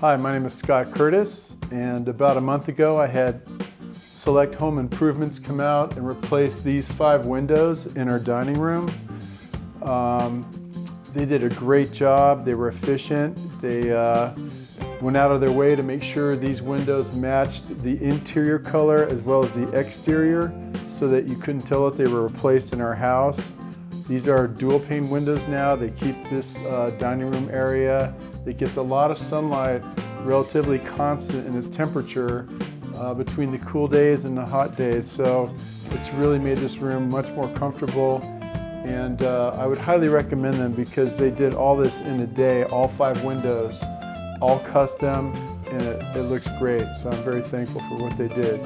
Hi, my name is Scott Curtice, and about a month ago I had Select Home Improvements come out and replace these 5 windows in our dining room. They did a great job. They were efficient. They went out of their way to make sure these windows matched the interior color as well as the exterior so that you couldn't tell that they were replaced in our house. These are dual pane windows now. They keep this dining room area. It gets a lot of sunlight, relatively constant in its temperature between the cool days and the hot days. So it's really made this room much more comfortable. And I would highly recommend them because they did all this in a day, all 5 windows, all custom, and it looks great. So I'm very thankful for what they did.